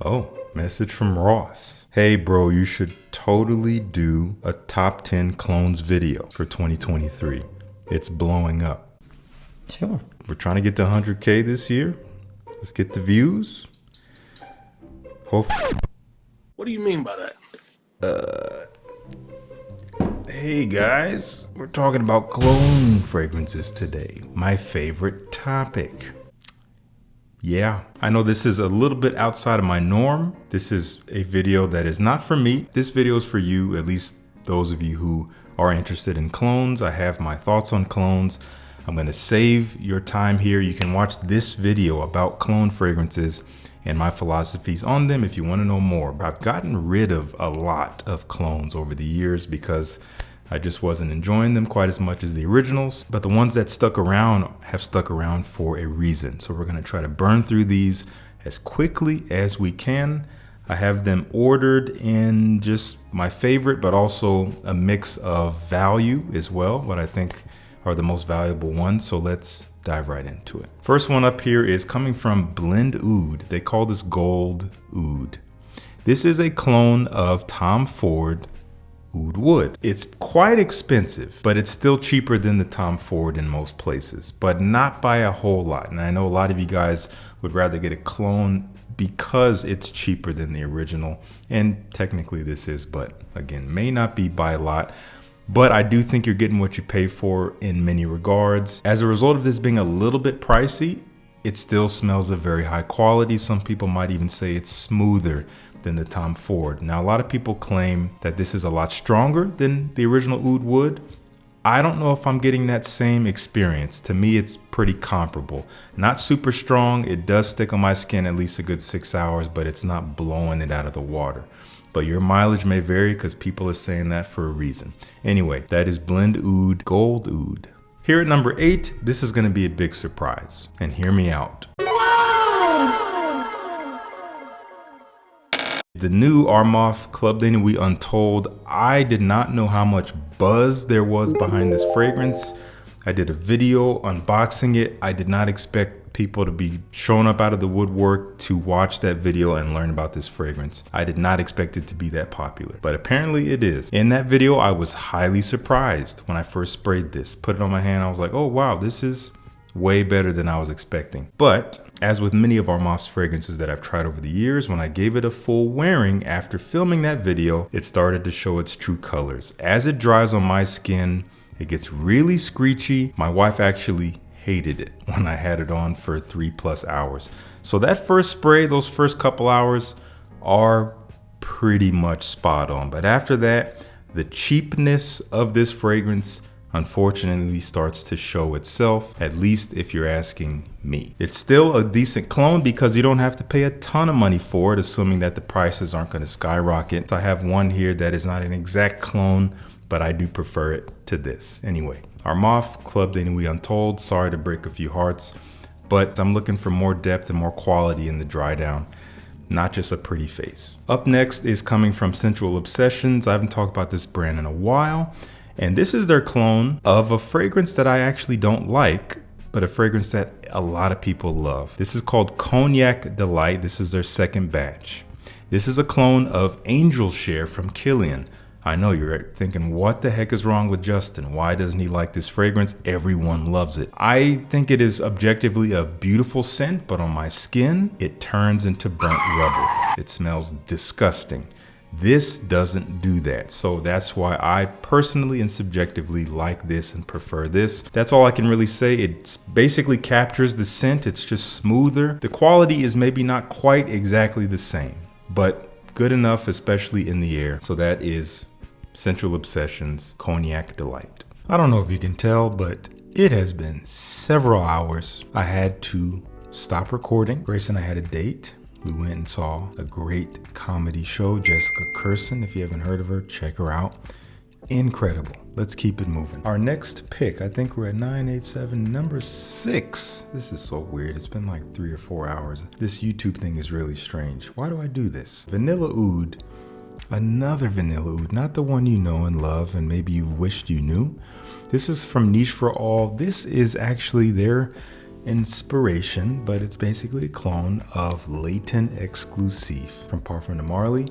Oh, message from Ross. Hey bro, you should totally do a top 10 clones video for 2023. It's blowing up. Sure. We're trying to get to 100K this year. Let's get the views. Hopefully. What do you mean by that? Hey guys, we're talking about cologne fragrances today. My favorite topic. Yeah, I know this is a little bit outside of my norm. This is a video that is not for me. This video is for you, at least those of you who are interested in clones. I have my thoughts on clones. I'm gonna save your time here. You can watch this video about cologne fragrances and my philosophies on them if you wanna know more. I've gotten rid of a lot of clones over the years because I just wasn't enjoying them quite as much as the originals, but the ones that stuck around have stuck around for a reason. So we're gonna try to burn through these as quickly as we can. I have them ordered in just my favorite, but also a mix of value as well, what I think are the most valuable ones. So let's dive right into it. First one up here is coming from Blend Oud. They call this Gold Oud. This is a clone of Tom Ford Oud Wood. It's quite expensive, but it's still cheaper than the Tom Ford in most places, but not by a whole lot. And I know a lot of you guys would rather get a clone because it's cheaper than the original. And technically this is, but again, may not be by a lot. But I do think you're getting what you pay for in many regards. As a result of this being a little bit pricey, it still smells of very high quality. Some people might even say it's smoother than the Tom Ford. Now, a lot of people claim that this is a lot stronger than the original Oud Wood. I don't know if I'm getting that same experience. To me, it's pretty comparable. Not super strong. It does stick on my skin at least a good 6 hours, but it's not blowing it out of the water. But your mileage may vary because people are saying that for a reason. Anyway, that is Blend Oud Gold Oud. Here at number 8, this is gonna be a big surprise. And hear me out. The new Armaf Club de Nuit Untold. I did not know how much buzz there was behind this fragrance. I did a video unboxing it. I did not expect people to be showing up out of the woodwork to watch that video and learn about this fragrance. I did not expect it to be that popular, but apparently it is. In that video, I was highly surprised when I first sprayed this. Put it on my hand, I was like, oh wow, this is way better than I was expecting. But as with many of Armaf's fragrances that I've tried over the years, when I gave it a full wearing after filming that video, it started to show its true colors. As it dries on my skin, it gets really screechy. My wife actually hated it when I had it on for 3+ hours. So that first spray, those first couple hours are pretty much spot on. But after that, the cheapness of this fragrance unfortunately starts to show itself, at least if you're asking me. It's still a decent clone because you don't have to pay a ton of money for it, assuming that the prices aren't going to skyrocket. I have one here that is not an exact clone, but I do prefer it to this. Anyway, Armaf Club de Nuit Untold. Sorry to break a few hearts, but I'm looking for more depth and more quality in the dry down, not just a pretty face. Up next is coming from Scentual Obsessions. I haven't talked about this brand in a while. And this is their clone of a fragrance that I actually don't like, but a fragrance that a lot of people love. This is called Cognac Delight. This is their second batch. This is a clone of Angel Share from Kilian. I know you're thinking, what the heck is wrong with Justin? Why doesn't he like this fragrance? Everyone loves it. I think it is objectively a beautiful scent, but on my skin, it turns into burnt rubber. It smells disgusting. This doesn't do that. So that's why I personally and subjectively like this and prefer this. That's all I can really say. It basically captures the scent. It's just smoother. The quality is maybe not quite exactly the same, but good enough, especially in the air. So that is Scentual Obsessions Cognac Delight. I don't know if you can tell, but it has been several hours. I had to stop recording. Grace and I had a date. We went and saw a great comedy show, Jessica Kirson. If you haven't heard of her, check her out. Incredible. Let's keep it moving. Our next pick, I think we're at 987, number 6. This is so weird. It's been like 3 or 4 hours. This YouTube thing is really strange. Why do I do this? Vanilla Oud, another Vanilla Oud, not the one you know and love and maybe you wished you knew. This is from Niche for All. This is actually their inspiration, but it's basically a clone of Latent Exclusive from Parfum de Marly.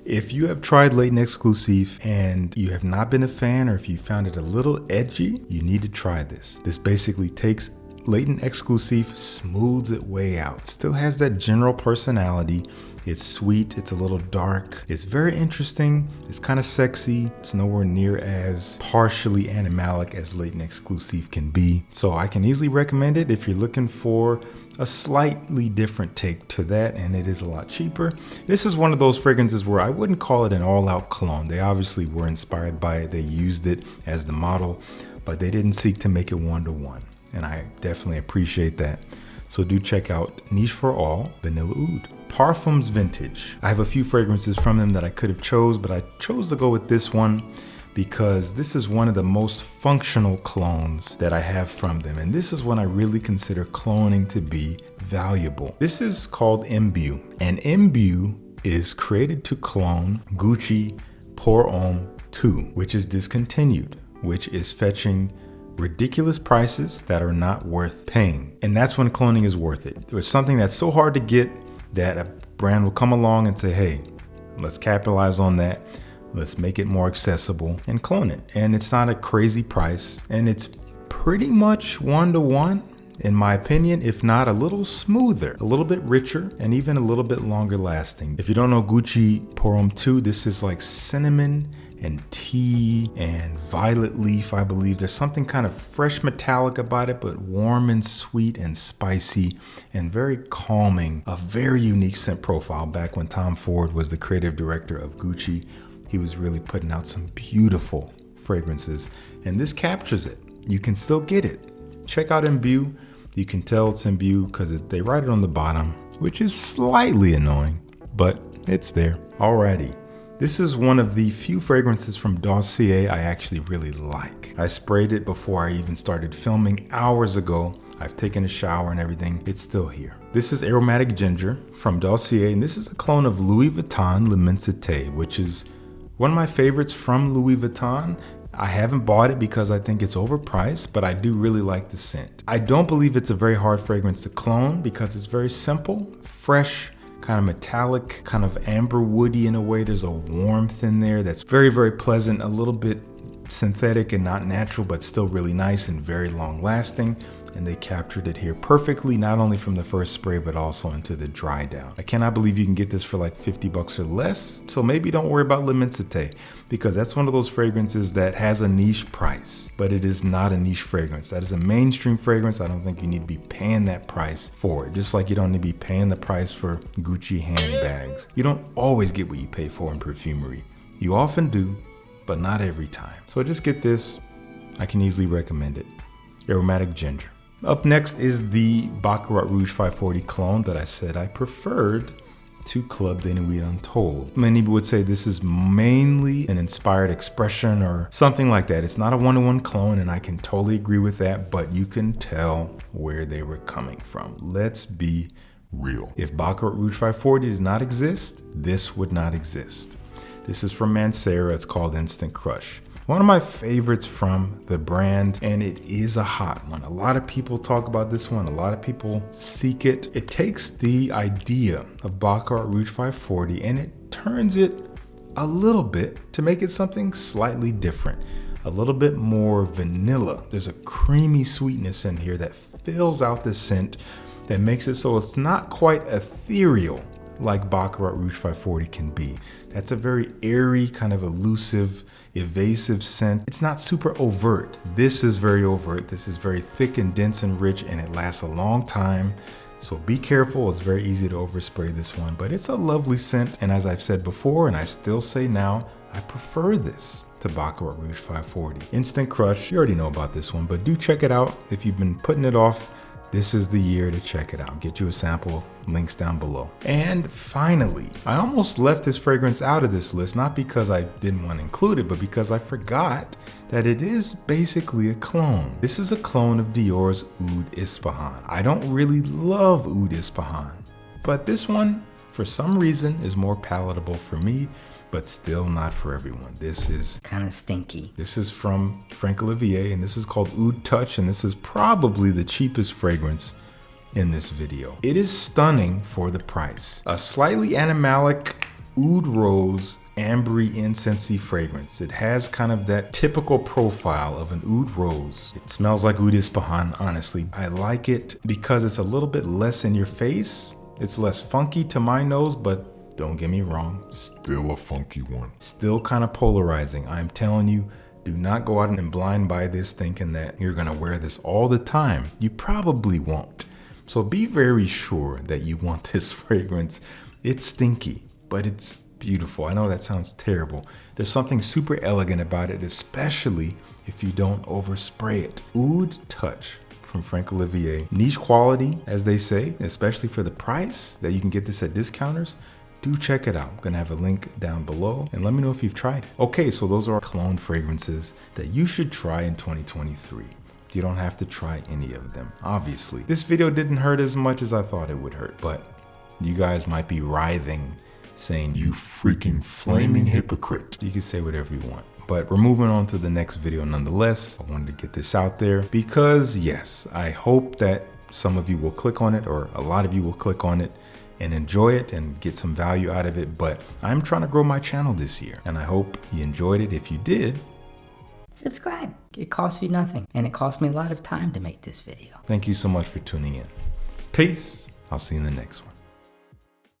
If you have tried Latent Exclusive and you have not been a fan, or if you found it a little edgy, you need to try this. This basically takes Latent Exclusive, smooths it way out. Still has that general personality. It's sweet, it's a little dark, it's very interesting, it's kind of sexy. It's nowhere near as partially animalic as Latent Exclusive can be. So I can easily recommend it if you're looking for a slightly different take to that, and it is a lot cheaper. This is one of those fragrances where I wouldn't call it an all-out clone. They obviously were inspired by it, they used it as the model, but they didn't seek to make it one-to-one. And I definitely appreciate that. So do check out Niche for All Vanilla Oud. Parfums Vintage. I have a few fragrances from them that I could have chose, but I chose to go with this one because this is one of the most functional clones that I have from them. And this is one I really consider cloning to be valuable. This is called Imbue. And Imbue is created to clone Gucci Pour Homme 2, which is discontinued, which is fetching ridiculous prices that are not worth paying. And that's when cloning is worth it. There's something that's so hard to get that a brand will come along and say, hey, let's capitalize on that. Let's make it more accessible and clone it. And it's not a crazy price. And it's pretty much one-to-one, in my opinion, if not a little smoother, a little bit richer, and even a little bit longer lasting. If you don't know Gucci Pour Homme 2, this is like cinnamon and tea and violet leaf, I believe. There's something kind of fresh metallic about it, but warm and sweet and spicy and very calming. A very unique scent profile. Back when Tom Ford was the creative director of Gucci, he was really putting out some beautiful fragrances, and this captures it. You can still get it. Check out Imbue. You can tell it's Imbue because they write it on the bottom, which is slightly annoying, but it's there. Alrighty. This is one of the few fragrances from Dossier I actually really like. I sprayed it before I even started filming hours ago. I've taken a shower and everything. It's still here. This is Aromatic Ginger from Dossier, and this is a clone of Louis Vuitton L'Immensité, which is one of my favorites from Louis Vuitton. I haven't bought it because I think it's overpriced, but I do really like the scent. I don't believe it's a very hard fragrance to clone because it's very simple, fresh, kind of metallic, kind of amber woody in a way. There's a warmth in there that's very, very pleasant, a little bit synthetic and not natural, but still really nice and very long lasting. And they captured it here perfectly, not only from the first spray, but also into the dry down. I cannot believe you can get this for like $50 or less. So maybe don't worry about L'Immensité, because that's one of those fragrances that has a niche price, but it is not a niche fragrance. That is a mainstream fragrance. I don't think you need to be paying that price for it. Just like you don't need to be paying the price for Gucci handbags. You don't always get what you pay for in perfumery. You often do, but not every time. So just get this. I can easily recommend it. Aromatic Ginger. Up next is the Baccarat Rouge 540 clone that I said I preferred to Club de Nuit Untold. Many would say this is mainly an inspired expression or something like that. It's not a one-to-one clone, and I can totally agree with that, but you can tell where they were coming from. Let's be real. If Baccarat Rouge 540 did not exist, this would not exist. This is from Mancera. It's called Instant Crush. One of my favorites from the brand, and it is a hot one. A lot of people talk about this one. A lot of people seek it. It takes the idea of Baccarat Rouge 540 and it turns it a little bit to make it something slightly different. A little bit more vanilla. There's a creamy sweetness in here that fills out the scent that makes it so it's not quite ethereal like Baccarat Rouge 540 can be. That's a very airy, kind of elusive, evasive scent. It's not super overt. This is very overt. This is very thick and dense and rich, and it lasts a long time. So be careful. It's very easy to overspray this one, but it's a lovely scent. And as I've said before, and I still say now, I prefer this to Baccarat Rouge 540. Instant Crush, you already know about this one, but do check it out. If you've been putting it off, this is the year to check it out. Get you a sample, links down below. And finally, I almost left this fragrance out of this list, not because I didn't want to include it, but because I forgot that it is basically a clone. This is a clone of Dior's Oud Ispahan. I don't really love Oud Ispahan, but this one, for some reason is more palatable for me, but still not for everyone. This is kind of stinky. This is from Franck Olivier, and this is called Oud Touch, and this is probably the cheapest fragrance in this video. It is stunning for the price. A slightly animalic oud rose ambery incensey fragrance. It has kind of that typical profile of an oud rose. It smells like Oud Ispahan, honestly. I like it because it's a little bit less in your face. It's less funky to my nose, but don't get me wrong, still a funky one. Still kind of polarizing. I'm telling you, do not go out and blind buy this thinking that you're gonna wear this all the time. You probably won't. So be very sure that you want this fragrance. It's stinky, but it's beautiful. I know that sounds terrible. There's something super elegant about it, especially if you don't overspray it. Oud Touch from Franck Olivier. Niche quality, as they say, especially for the price that you can get this at discounters. Do check it out. I'm gonna have a link down below and let me know if you've tried it. Okay, so those are cologne fragrances that you should try in 2023. You don't have to try any of them, obviously. This video didn't hurt as much as I thought it would hurt, but you guys might be writhing saying, you freaking flaming hypocrite. You can say whatever you want. But we're moving on to the next video nonetheless. I wanted to get this out there because yes, I hope that some of you will click on it, or a lot of you will click on it and enjoy it and get some value out of it. But I'm trying to grow my channel this year, and I hope you enjoyed it. If you did, subscribe. It costs you nothing, and it cost me a lot of time to make this video. Thank you so much for tuning in. Peace. I'll see you in the next one.